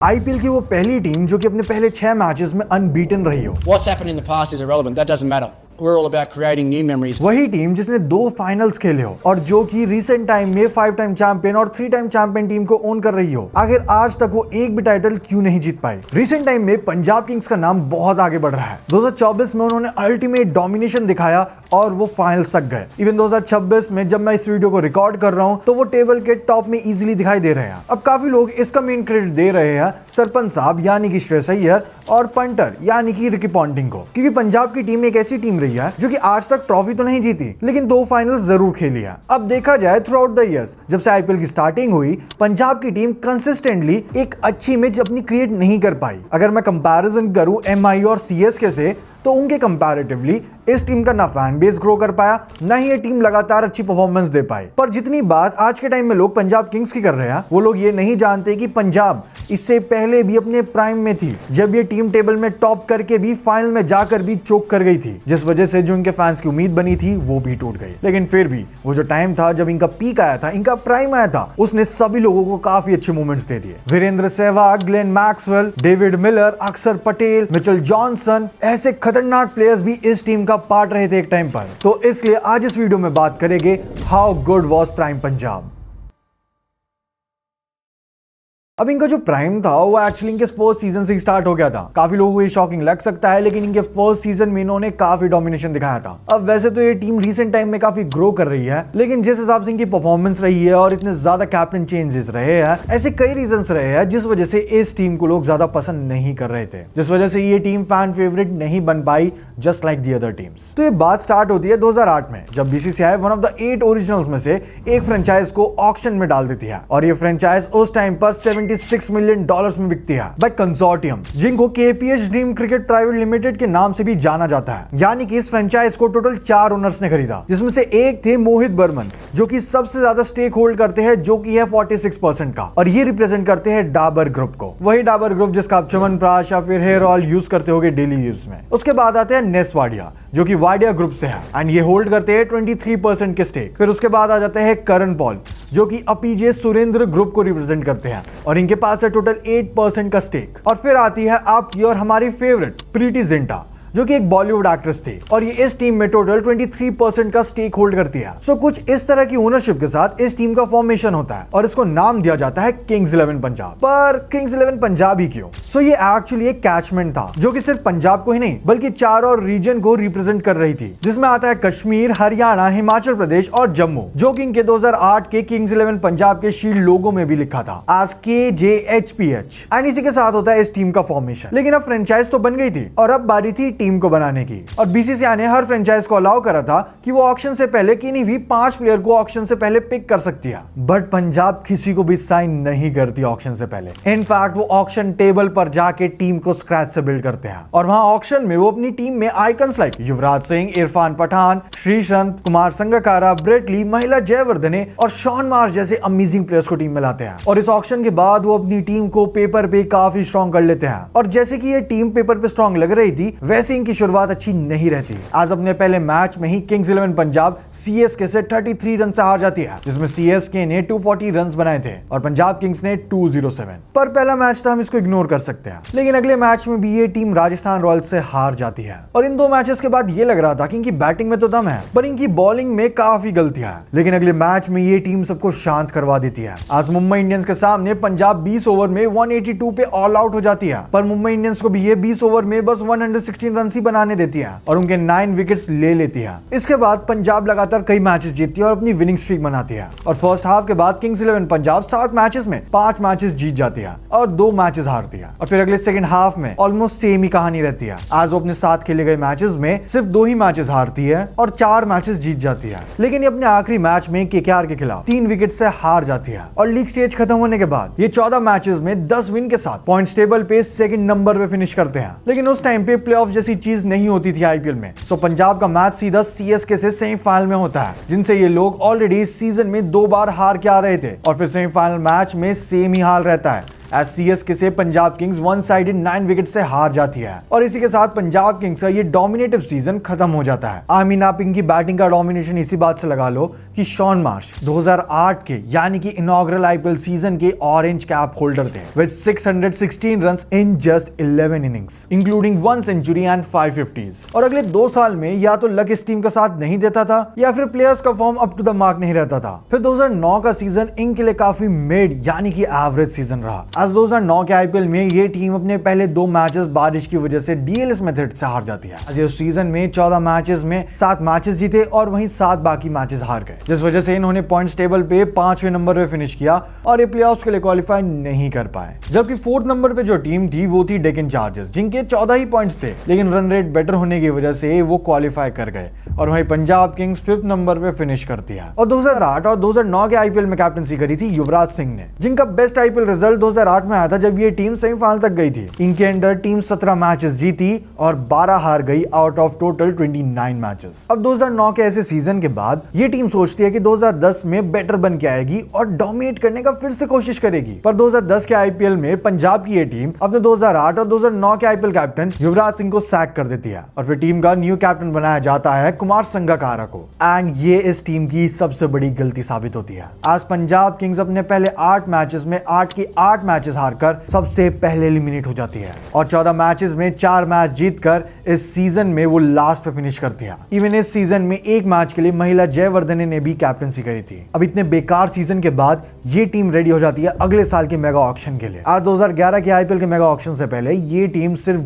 IPL की वो पहली टीम जो कि अपने पहले 6 मैचेस में अनबीटन रही हो। What's happened in the past is irrelevant. That doesn't matter. We're all about creating new memories. वही टीम जिसने 2 फाइनल्स खेले हो और जो कि रिसेंट टाइम में 5 टाइम चैंपियन और 3 टाइम चैंपियन टीम को ओन कर रही हो। आखिर आज तक वो एक भी टाइटल क्यों नहीं जीत पाई? रिसेंट टाइम में पंजाब किंग्स का नाम बहुत आगे बढ़ रहा है। 2024 में उन्होंने अल्टीमेट डोमिनेशन दिखाया और वो फाइनल्स तक गए। इवन 2026 में जब मैं इस वीडियो को रिकॉर्ड कर रहा हूं तो वो टेबल के टॉप में इजीली दिखाई दे रहे हैं। अब काफी लोग इसका मेन क्रेडिट दे रहे हैं सरपंच साहब यानी कि श्रेयस अय्यर और पंटर यानी कि रिकी पॉन्टिंग को, क्योंकि पंजाब की टीम एक ऐसी टीम रही है जो कि आज तक ट्रॉफी तो नहीं जीती लेकिन 2 फाइनल्स जरूर खेली है। अब देखा जाए थ्रू आउट द इयर्स जब से आईपीएल की स्टार्टिंग हुई पंजाब की टीम कंसिस्टेंटली एक अच्छी इमेज अपनी क्रिएट नहीं कर पाई। अगर मैं कंपैरिजन करूं एमआई और सीएसके से तो उनके कंपैरेटिवली इस टीम का ना फैन बेस ग्रो कर पाया ना ही ये टीम लगातार अच्छी परफॉर्मेंस दे पाई। पर जितनी बात आज के टाइम में लोग पंजाब किंग्स की कर रहे हैं वो लोग ये नहीं जानते कि पंजाब इससे पहले भी अपने प्राइम में थी, जब ये टीम टेबल में टॉप करके भी फाइनल में जाकर भी चोक कर गई थी, जिस वजह से जो इनके फैंस की उम्मीद बनी थी वो भी टूट गई। लेकिन फिर भी वो जो टाइम था जब इनका पीक आया था, इनका प्राइम आया था, उसने सभी लोगों को काफी अच्छे मोमेंट्स दे दिए। Virender Sehwag, Glenn Maxwell, David Miller, Axar Patel, Mitchell Johnson ऐसे खतरनाक प्लेयर्स भी इस टीम का पार्ट रहे थे एक टाइम पर। तो इसलिए आज इस वीडियो में बात करेंगे how good was prime Punjab. अब इनका जो प्राइम था वो एक्चुअली इनके फर्स्ट सीजन से स्टार्ट हो गया था। काफी लोगों को ये शॉकिंग लग सकता है लेकिन इनके फर्स्ट सीजन में इन्होंने काफी डोमिनेशन दिखाया था। अब वैसे तो ये टीम रिसेंट टाइम में काफी ग्रो कर रही है लेकिन जिस हिसाब से इनकी परफॉर्मेंस रही है और इतने ज्यादा कैप्टन चेंजेस रहे हैं, ऐसे कई रीजंस रहे हैं जिस वजह से इस टीम को लोग ज्यादा पसंद नहीं कर रहे थे, जिस वजह से ये टीम फैन फेवरेट नहीं बन पाई just like the other teams. तो ये बात स्टार्ट होती है 2008 में जब BCCI one of the 8 originals में से एक फ्रेंचाइज को ऑक्शन में डाल देती है और ये फ्रेंचाइज उस टाइम पर 76 मिलियन डॉलर्स में बिकती है बाय कंसोर्टियम, जिनको KPH dream cricket private limited के नाम से भी जाना जाता है। यानी कि इस फ्रेंचाइज को टोटल 4 ओनर्स ने खरीदा, जिसमें से एक थे मोहित बर्मन जो कि सबसे ज्यादा स्टेक होल्ड करते हैं, जो कि है 46% का, और ये रिप्रेजेंट करते हैं डाबर ग्रुप को। वही डाबर ग्रुप जिसका आप च्यवनप्राश या फिर हेयर ऑयल यूज करते होगे डेली यूज में। उसके बाद आते हैं नेस वाडिया जो कि वाडिया ग्रुप से है एंड ये होल्ड करते हैं 23% के स्टेक। फिर उसके बाद आ जाते हैं करण पॉल जो कि अपीजे सुरेंद्र ग्रुप को रिप्रेजेंट करते हैं और इनके पास है टोटल 8% का स्टेक। और फिर आती है आपकी और हमारी फेवरेट प्रीति जिंटा जो कि एक बॉलीवुड एक्ट्रेस थी और ये इस टीम में टोटल 23% का स्टेक होल्ड करती है। सो कुछ इस तरह की ओनरशिप के साथ इस टीम का फॉर्मेशन होता है और इसको नाम दिया जाता है किंग्स 11 पंजाब। पर किंग्स 11 पंजाब ही क्यों? सो ये एक्चुअली एक कैचमेंट था जो कि सिर्फ पंजाब को ही नहीं बल्कि 4 और रीजन को रिप्रेजेंट कर रही थी, जिसमें आता है कश्मीर, हरियाणा, हिमाचल प्रदेश और जम्मू, जो कि इनके 2008 के किंग्स 11 पंजाब के शील्ड लोगो में भी लिखा था आज KJHPH। एंड इसी के साथ होता है इस टीम का फॉर्मेशन। लेकिन अब फ्रेंचाइज तो बन गई थी और अब बारी थी टीम को बनाने की, और बीसीसीआई ने हर फ्रेंचाइज को अलाउ करा था कि वो ऑक्शन से पहले किन्हीं भी 5 प्लेयर को ऑक्शन से पहले पिक कर सकती है। बट पंजाब किसी को भी साइन नहीं करती ऑक्शन से पहले। इनफैक्ट वो ऑक्शन टेबल पर जाके टीम को स्क्रैच से बिल्ड करते हैं और वहां ऑक्शन में वो अपनी टीम में icons like Yuvraj Singh, Irfan Pathan, Sreesanth, Kumar Sangakkara, Brett Lee, महिला जयवर्धने और शॉन मार्श जैसे अमेजिंग प्लेयर्स को टीम में लाते हैं। और इस ऑक्शन के बाद वो अपनी टीम को पेपर पे काफी स्ट्रॉन्ग कर लेते हैं और जैसे कि ये टीम पेपर पे स्ट्रॉन्ग लग रही थी वैसे इनकी शुरुआत अच्छी नहीं रहती। आज अपने पहले मैच में ही किंग्स 11 पंजाब सीएसके से 33 रन से हार जाती है, जिसमें सीएसके ने 240 रन्स बनाए थे और पंजाब किंग्स ने 207। पर पहला मैच था, हम इसको इग्नोर कर सकते हैं। लेकिन अगले मैच में भी ये टीम राजस्थान रॉयल्स से हार जाती है और इन 2 मैचेस के बाद ये लग रहा था कि इनकी बैटिंग में तो दम है पर इनकी बॉलिंग में काफी गलतियां हैं। लेकिन अगले मैच में ये टीम सबको शांत करवा देती है। आज मुंबई इंडियंस के सामने पंजाब 20 ओवर में 182 पे ऑल आउट हो जाती है, पर मुंबई इंडियंस को भी ये 20 ओवर में बस 116 रन ही बनाने देती है और उनके 9 विकेट्स ले लेती है। इसके बाद पंजाब लगातार कई मैचेस जीतती है और अपनी विनिंग स्ट्रीक बनाती है और फर्स्ट हाफ के बाद किंग्स 11 पंजाब 7 मैचेस में 5 मैचेस जीत जाती है और 2 मैचेस हारती है। और फिर अगले सेकंड हाफ में ऑलमोस्ट सेम ही कहानी रहती है। आज वो अपने साथ खेले गए मैचेस में सिर्फ 2 ही मैचेस हारती है और 4 मैचेस जीत जाती है। लेकिन ये अपने आखिरी मैच में केकेआर के खिलाफ 3 विकेट से हार जाती है और लीग स्टेज खत्म होने के बाद ये 14 मैचेस में 10 विन के साथ पॉइंट्स टेबल पे सेकंड नंबर पे फिनिश करते हैं। लेकिन उस टाइम पे प्लेऑफ जैसी चीज नहीं होती थी आईपीएल में। सो पंजाब का मैच सीधा सीएसके से सेमीफाइनल में होता है, जिनसे ये लोग ऑलरेडी इस सीजन में 2 बार हार के आ रहे थे और फिर सेमीफाइनल मैच में सेम ही हाल रहता है। एज सीएसके से Punjab Kings one sided 9 wicket से हार जाती है और इसी के साथ पंजाब किंग्स का ये डोमिनेटिव सीजन खत्म हो जाता है। आई मीन आप इनकी बैटिंग का डोमिनेशन इसी बात से लगा लो कि शॉन मार्श 2008 के यानी कि इनॉग्रल आईपीएल सीजन के ऑरेंज कैप होल्डर थे with 616 runs in just 11 innings including 1 century and 5 50s। और अगले 2 साल में या तो लक इस टीम का साथ नहीं देता था या फिर प्लेयर्स का form up to the mark नहीं रहता था। फिर 2009 का सीजन इनके लिए काफी मिड यानी कि एवरेज सीजन रहा। आज 2009 के आईपीएल में ये टीम अपने पहले 2 मैचेस बारिश की वजह से डीएलएस मेथड से हार जाती है। आज इस सीजन में 14 मैचेस में 7 मैचेस जीते और वहीं 7 बाकी मैचेस हार गए, जिस वजह से इन्होंने पॉइंट्स टेबल पे 5वें नंबर पे फिनिश किया और ये प्लेऑफ्स के लिए क्वालिफाई नहीं कर पाए। जबकि 4th नंबर पे जो टीम थी वो थी डेक्कन चार्जर्स, जिनके 14 ही पॉइंट्स थे, लेकिन रन रेट बेटर होने की वजह से वो क्वालिफाई कर गए और वहीं पंजाब किंग्स 5th नंबर पे फिनिश करती है। और 2008 और 2009 के आईपीएल में कैप्टनसी करी थी युवराज सिंह ने, जिनका बेस्ट आईपीएल रिजल्ट 2008 में आया था जब ये टीम सेमीफाइनल तक गई थी। इनके अंडर टीम 17 मैचेस जीती और 12 हार गई आउट ऑफ टोटल 29 मैचेस। अब 2009 के ऐसे सीजन के बाद ये टीम सोचती है कि 2010 में बेटर बन के आएगी और डोमिनेट करने का फिर से कोशिश करेगी। पर 2010 के आईपीएल में पंजाब की ये टीम अपने 2008 और 2009 के आईपीएल कैप्टन युवराज सिंह को सैक कर देती है और फिर टीम का न्यू कैप्टन बनाया जाता है कुमार संगकारा को। एंड ये इस टीम की सबसे बड़ी गलती साबित होती है। आज पंजाब किंग्स अपने पहले 8 मैचेस में 8 की 8 मैचेस हारकर सबसे पहले एलिमिनेट हो जाती है और 14 मैचेस में 4 मैच जीतकर इस सीजन में वो लास्ट पे फिनिश करती है। इवन इस सीजन में एक मैच के लिए महिला जयवर्धने ने भी कैप्टनसी करी थी। अब इतने बेकार सीजन के बाद ये टीम रेडी हो जाती है अगले साल के मेगा ऑक्शन के लिए। आज 2011 के आईपीएल के मेगा ऑक्शन से पहले ये टीम सिर्फ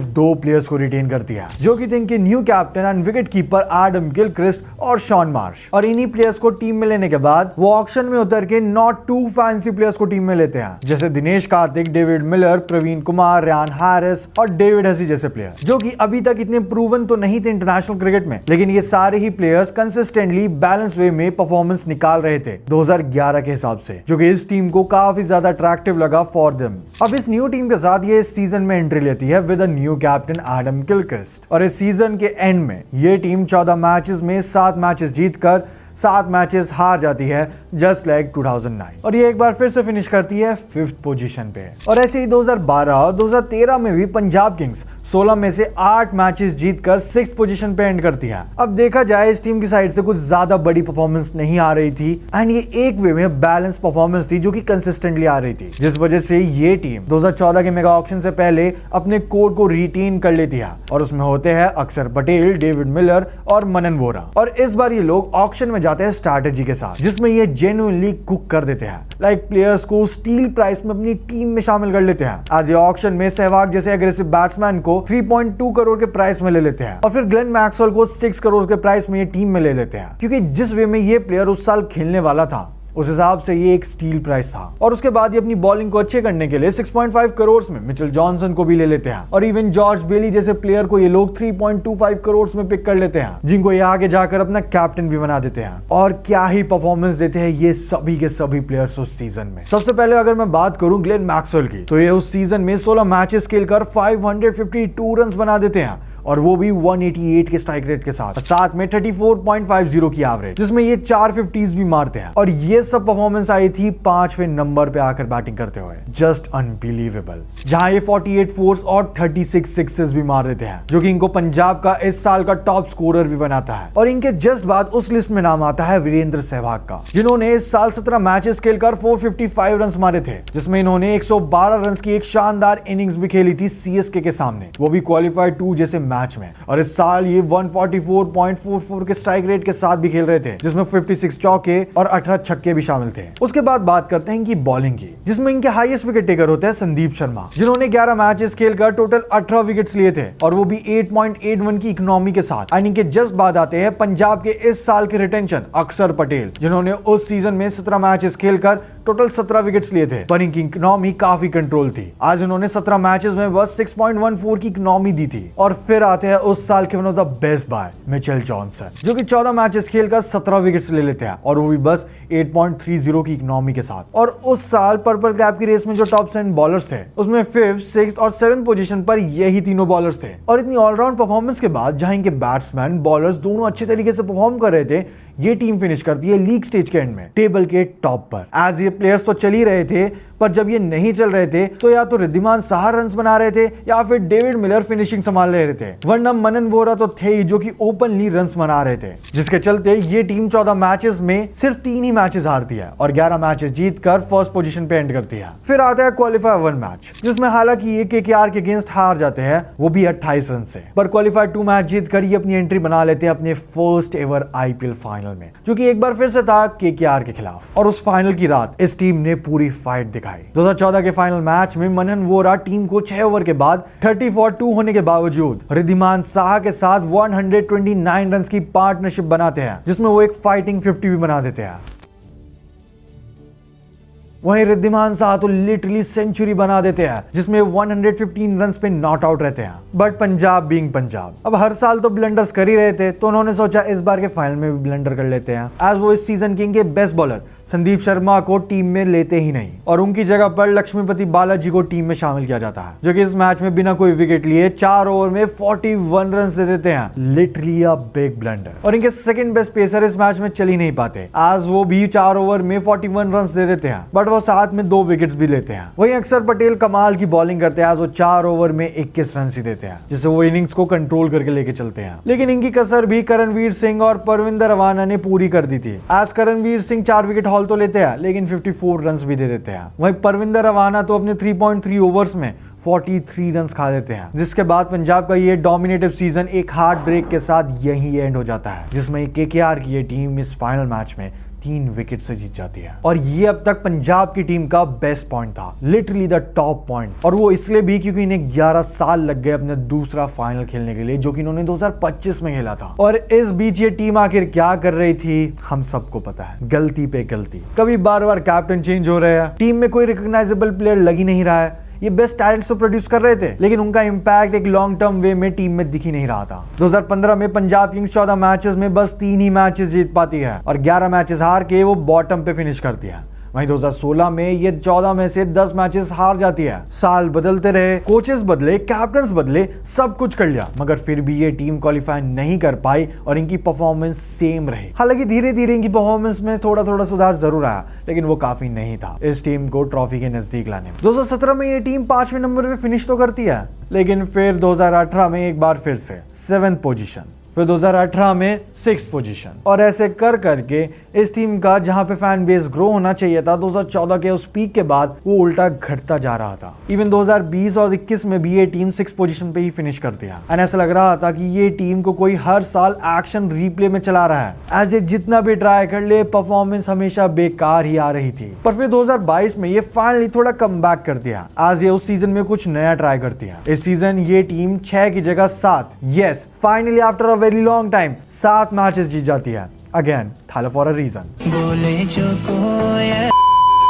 दो प्लेयर्स को रिटेन करती है, जो कि थे इनके new captain and wicket keeper Adam Gilchrist और शॉन मार्श। और इन्हीं प्लेयर्स को टीम में लेने के बाद वो ऑक्शन में उतर के नॉट टू फैंसी प्लेयर्स को टीम में लेते हैं, जैसे Dinesh Karthik, David Miller, Praveen Kumar, Ryan Harris और डेविड हसी जैसे प्लेयर, जो कि अभी तक इतने प्रूवन तो नहीं थे इंटरनेशनल क्रिकेट में, लेकिन ये सारे ही प्लेयर्स कंसिस्टेंटली बैलेंस वे में परफॉर्मेंस निकाल रहे थे 2011 के हिसाब से, जो कि इस टीम को काफी ज्यादा अट्रैक्टिव लगा फॉर देम। अब इस न्यू टीम के साथ ये इस सीजन में एंट्री लेती है with a new captain Adam Gilchrist और इस सीजन के एंड में ये टीम 14 मैचेस में 7 मैचेस जीतकर 7 मैचेस हार जाती है जस्ट लाइक 2009 और ये एक बार फिर से फिनिश करती है 5th पोजीशन पे। और ऐसे ही 2012 और 2013 में भी पंजाब किंग्स 16 में से 8 मैचेस जीतकर 6th पोजीशन पे एंड करती है। अब देखा जाए इस टीम की साइड से कुछ ज्यादा बड़ी परफॉर्मेंस नहीं आ रही थी एंड ये एक वे में बैलेंस परफॉर्मेंस थी जो कि कंसिस्टेंटली आ रही थी, जिस वजह से ये टीम 2014 के मेगा ऑक्शन से पहले अपने कोर को रिटेन कर लेती है और उसमें होते हैं अक्षर पटेल, डेविड मिलर और मनन वोरा। और इस बार ये लोग ऑक्शन में जाते हैं स्ट्रैटेजी के साथ, जिसमें ये जेन्युइनली कुक कर देते हैं, लाइक प्लेयर्स को स्टील प्राइस में अपनी टीम में शामिल कर लेते हैं। आज ये ऑक्शन में सहवाग जैसे एग्रेसिव बैट्समैन को 3.2 करोड़ के प्राइस में ले लेते हैं और फिर ग्लेन मैक्सवेल को 6 करोड़ के प्राइस में ये टीम में ले लेते हैं, क्योंकि जिस वे में ये प्लेयर उस साल खेलने वाला था उस हिसाब से ये एक स्टील प्राइस था। और उसके बाद ये अपनी बॉलिंग को अच्छे करने के लिए 6.5 करोड़ में मिचेल जॉनसन को भी ले लेते हैं और इवन जॉर्ज बेली जैसे प्लेयर को ये लोग 3.25 करोड़ में पिक कर लेते हैं, जिनको ये आगे जाकर अपना कैप्टन भी बना देते हैं। और क्या ही परफॉर्मेंस देते हैं ये सभी के सभी प्लेयर्स उस सीजन में। सबसे पहले अगर मैं बात करूं ग्लेन मैक्सवेल की, तो ये उस सीजन में 16 मैचेस खेलकर 552 रन बना देते हैं और वो भी 188 के स्ट्राइक रेट के साथ में 34.50 की एवरेज, जिसमें ये 4 50s भी मारते हैं। और ये सब परफॉर्मेंस आई थी 5वें नंबर पे आकर बैटिंग करते हुए, जस्ट अनबिलीवेबल, जहां ये 48 फोर्स और 36 सिक्सेस भी मार देते हैं, जो कि इनको पंजाब का इस साल का टॉप स्कोरर भी बनाता है। और इनके जस्ट बाद उस लिस्ट में नाम आता है वीरेंद्र सहवाग का, जिन्होंने इस साल 17 मैचेस खेलकर 455 रन मारे थे, जिसमें इन्होंने 112 रन की एक शानदार इनिंग्स भी खेली थी सीएसके के सामने, वो भी क्वालिफाइड 2 जैसे मैच में। और इस साल ये 144.44 के स्ट्राइक रेट के साथ भी खेल रहे थे, जिसमें 56 चौके और 18 छक्के भी शामिल थे। उसके बाद बात करते हैं इनकी बॉलिंग की, जिसमें इनके हाईएस्ट विकेट टेकर होते हैं संदीप शर्मा, जिन्होंने 11 मैचेस खेलकर टोटल 18 विकेट्स लिए थे और वो भी 8.81 की इकोनॉमी के साथ। एंड इनके जस्ट बाद आते हैं पंजाब के इस साल के रिटेंशन अक्षर पटेल, जिन्होंने उस सीजन में 17 मैचेस खेलकर टोटल 17 विकेट्स लिए थे, पर इनकी इकोनॉमी काफी कंट्रोल थी। आज उन्होंने 17 मैचेस में बस 6.14 की इकोनॉमी दी थी। और फिर आते हैं उस साल के one of the best buy Mitchell Johnson, जो कि 14 मैचेस खेलकर 17 विकेट्स ले लेते हैं और वो भी बस 8.30 की इकोनॉमी के साथ। और उस साल पर्पल कैप की रेस में जो टॉप 7 बॉलर्स थे, उसमें 5th, 6th और 7th पोजीशन पर यही तीनों बॉलर्स थे। और इतनी ऑलराउंड परफॉर्मेंस के बाद, जहां इनके बैट्समैन बॉलर्स दोनों अच्छे तरीके से परफॉर्म कर रहे थे, ये टीम फिनिश करती है लीग स्टेज के एंड में टेबल के टॉप पर। एज ये प्लेयर्स तो चल ही रहे थे, पर जब ये नहीं चल रहे थे तो या तो रिद्धिमान साहा रन्स बना रहे थे या फिर डेविड मिलर फिनिशिंग संभाल रहे थे, वरना मनन वोरा तो थे ही जो कि ओपनली रन्स बना रहे थे, जिसके चलते ये टीम 14 मैचेस में सिर्फ 3 ही मैचेस हारती है और 11 मैचेस जीतकर फर्स्ट पोजीशन पे एंड करती है। फिर आता है क्वालिफायर 1 मैच, जिसमें हालांकि ये केकेआर के अगेंस्ट हार जाते हैं, वो भी 28 रन से, पर क्वालिफायर 2 मैच जीतकर ये अपनी एंट्री बना लेते हैं अपने फर्स्ट एवर आईपीएल फाइनल में, जो कि एक बार फिर से था केकेआर के खिलाफ। और उस फाइनल की रात इस टीम ने पूरी फाइट दिखाई। 2014 के फाइनल मैच में मनन वोरा टीम को 6 ओवर के बाद 30-2 होने के बावजूद रिद्धिमान साहा के साथ 129 रन की पार्टनरशिप बनाते हैं, जिसमें वो एक फाइटिंग 50 भी बना देते हैं। वहीं रिद्धिमान साहा तो लिटरली सेंचुरी बना देते हैं, जिसमें 115 रन पे नॉट आउट रहते हैं। बट पंजाब बीइंग पंजाब, अब हर साल तो ब्लंडर्स कर ही रहे थे, तो उन्होंने सोचा इस बार के फाइनल में भी ब्लंडर कर लेते हैं, एज वो इस सीजन किंग के बेस्ट बॉलर संदीप शर्मा को टीम में लेते ही नहीं और उनकी जगह पर लक्ष्मीपति बालाजी को टीम में शामिल किया जाता है, जो कि इस मैच में बिना कोई विकेट लिए 4 ओवर में 41 रन दे देते हैं। Literally a big blunder. और इनके सेकंड बेस्ट पेसर इस मैच में चल ही नहीं पाते, आज वो भी 4 ओवर में 41 रन दे देते हैं, बट वो साथ में 2 विकेट्स भी लेते हैं। वहीं अक्षर पटेल कमाल की बॉलिंग करते हैं, आज वो 4 ओवर में 21 रन ही देते हैं, जिससे वो इनिंग्स को कंट्रोल करके लेके चलते हैं। लेकिन इनकी कसर भी करणवीर सिंह और परविंदर रवाना ने पूरी कर दी थी। आज करणवीर सिंह 4 विकेट हॉल तो लेते हैं, लेकिन 54 रन भी दे देते हैं। वहीं परविंदर रवाना तो अपने 3.3 ओवर्स में 43 रन खा देते हैं, जिसके बाद पंजाब का ये डोमिनेटिव सीजन एक हार्ट ब्रेक के साथ यही एंड हो जाता है, जिसमें केकेआर की ये टीम इस फाइनल मैच में 3 विकेट से जीत जाती है। और ये अब तक पंजाब की टीम का बेस्ट पॉइंट था, लिटरली द टॉप पॉइंट, और वो इसलिए भी क्योंकि इन्हें 11 साल लग गए अपने दूसरा फाइनल खेलने के लिए, जो कि इन्होंने 2025 में खेला था। और इस बीच ये टीम आखिर क्या कर रही थी हम सबको पता है, गलती पे गलती। कभी बार बार कैप्टन चेंज हो रहे हैं, टीम में कोई रिकॉग्नाइजेबल प्लेयर लग ही नहीं रहा है। ये बेस्ट टैलेंट्स तो प्रोड्यूस कर रहे थे, लेकिन उनका इंपैक्ट एक लॉन्ग टर्म वे में टीम में दिख ही नहीं रहा था। 2015 में पंजाब किंग्स 14 मैचेस में बस 3 ही मैचेस जीत पाती है और 11 मैचेस हार के वो बॉटम पे फिनिश करती है। वहीं 2016 में ये 14 में से 10 मैचेस हार जाती है। साल बदलते रहे, कोचेस बदले, कैप्टन्स बदले, सब कुछ कर लिया, मगर फिर भी ये टीम क्वालिफाई नहीं कर पाई और इनकी परफॉर्मेंस सेम रही। हालांकि धीरे धीरे इनकी परफॉर्मेंस में थोड़ा थोड़ा सुधार जरूर आया, लेकिन वो काफी नहीं था इस टीम को ट्रॉफी के नजदीक लाने में। 2017 में ये टीम 5वें नंबर पे फिनिश तो करती है, लेकिन फिर 2018 में एक बार फिर से 7th पोजीशन, फिर 2018 में 6th पोजीशन, और ऐसे कर करके इस टीम का जहां पे फैन बेस ग्रो होना चाहिए था 2014 के उस पीक के बाद वो उल्टा घटता जा रहा था। इवन 2020 और 21 में भी ये टीम 6th पोजीशन पे ही फिनिश कर दिया एंड ऐसा लग रहा था कि ये टीम को कोई हर साल एक्शन रिप्ले में चला रहा है, एज ये जितना भी ट्राई कर ले परफॉर्मेंस हमेशा बेकार ही आ रही थी। पर फिर 2022 में ये फाइनली थोड़ा कम बैक कर दिया, आज ये उस सीजन में कुछ नया ट्राई करती है। इस सीजन ये टीम 6 की जगह 7, yes finally after a very long time 7 matches जीत जाती है। अगेन थाला फॉर अ रीजन।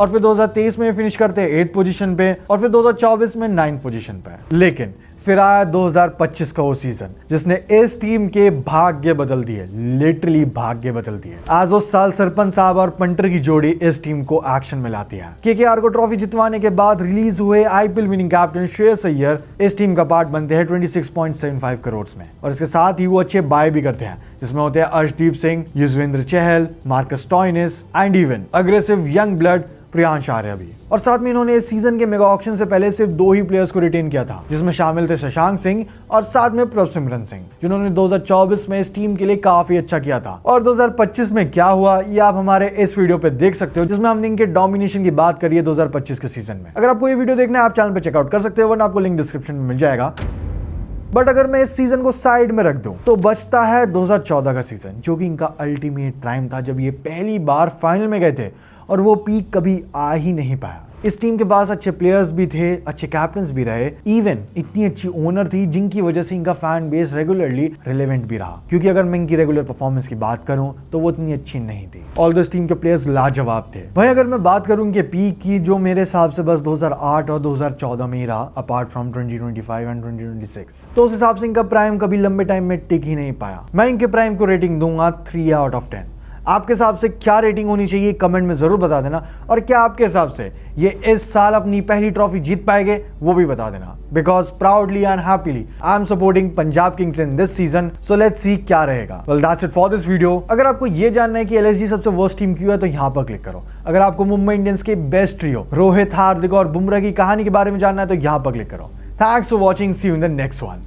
और फिर 2023 में फिनिश करते हैं 8th पोजीशन पे और फिर 2024 में 9th पोजीशन पे। लेकिन फिर आया 2025 का वो सीजन जिसने इस टीम के भाग्य बदल दिए, लिटरली भाग्य बदल दिए। आज उस साल सरपंच साहब और पंटर की जोड़ी इस टीम को एक्शन में लाती है। केकेआर को ट्रॉफी जितवाने के बाद रिलीज हुए IPL winning captain Shreyas Iyer इस टीम का पार्ट बनते हैं 26.75 करोड़ में, और इसके साथ ही वो अच्छे बाय भी करते हैं, जिसमें होते हैं Arshdeep Singh, Yuzvendra Chahal, Marcus Stoinis and even aggressive young blood Priyansh Arya भी। और साथ में इन्होंने इस सीजन के मेगा ऑक्शन से पहले सिर्फ 2 ही प्लेयर्स को रिटेन किया था, जिसमें शामिल थे शशांक सिंह और साथ में प्रभसिमरन सिंह, जिन्होंने 2024 में इस टीम के लिए काफी अच्छा किया था। और 2025 में क्या हुआ ये आप हमारे इस वीडियो पे देख सकते हो, जिसमें हमने इनके डोमिनेशन की बात करी है 2025 के सीजन में। अगर आपको ये वीडियो देखना है आप चैनल पे चेकआउट कर सकते हो, वरना आपको लिंक डिस्क्रिप्शन में मिल जाएगा। बट अगर मैं इस सीजन को साइड में रख दूं तो बचता है 2014 का सीजन, जो कि इनका अल्टीमेट टाइम था, जब ये पहली बार फाइनल में गए थे और वो पीक कभी आ ही नहीं पाया। इस टीम के पास अच्छे प्लेयर्स भी थे, अच्छे कैप्टन्स भी रहे, इवन इतनी अच्छी ओनर थी जिनकी वजह से इनका फैन बेस रेगुलरली रिलेवेंट भी रहा। क्योंकि अगर मैं इनकी रेगुलर परफॉर्मेंस की बात करूं तो वो इतनी अच्छी नहीं थी। ऑल दिस टीम के प्लेयर्स लाजवाब थे। भाई अगर मैं बात करूं इनके पीक की, जो मेरे हिसाब से बस 2008 और 2014 में ही रहा, अपार्ट फ्रॉम 2025 एंड 2026, तो उस हिसाब से इनका प्राइम कभी लंबे टाइम में टिक ही नहीं पाया। मैं इनके प्राइम को रेटिंग दूंगा 3 आउट ऑफ 10। आपके हिसाब से क्या रेटिंग होनी चाहिए कमेंट में जरूर बता देना, और क्या आपके हिसाब से ये इस साल अपनी पहली ट्रॉफी जीत पाएंगे वो भी बता देना। Because proudly and happily I am supporting Punjab kings in this season, so let's see क्या रहेगा। Well that's it for this video. अगर आपको ये जानना है कि एलएसजी सबसे वर्स्ट टीम क्यों है तो यहाँ पर क्लिक करो। अगर आपको मुंबई इंडियंस के बेस्ट ट्रियो रोहित, हार्दिक और बुमराह की कहानी के बारे में जानना है तो यहाँ पर क्लिक करो। Thanks for watching, see you in the next one.